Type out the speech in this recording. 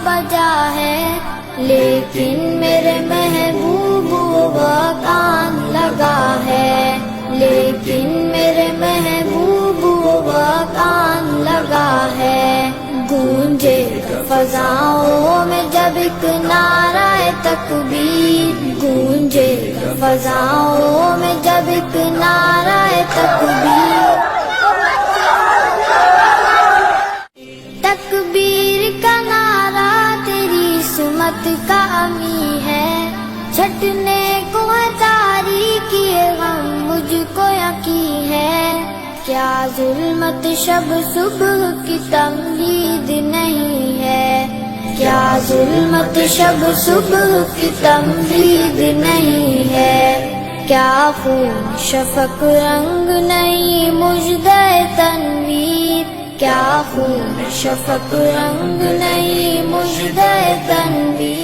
بجا ہے، لیکن میرے محبوب وہ کان لگا ہے، لیکن میرے محبوب وہ کان لگا ہے۔ گونجے گا فضاؤں میں جب ایک نعرہ تکبیر، گونجے گا فضاؤں میں جب ایک نعرہ تکبیر، تکبیر کا نعرہ تیری سمت کا امی ہے، چھٹنے کو ہے تاریکی غم مجھ کو یقین ہے، کیا ظلمت شب صبح کی تمہید نہیں ہے، کیا ظلمت شب صبح کی تمہید نہیں ہے، کیا خون شفق رنگ نہیں مژدہ تنویر، کیا خون شفق رنگ نہیں مژدہ تنویر۔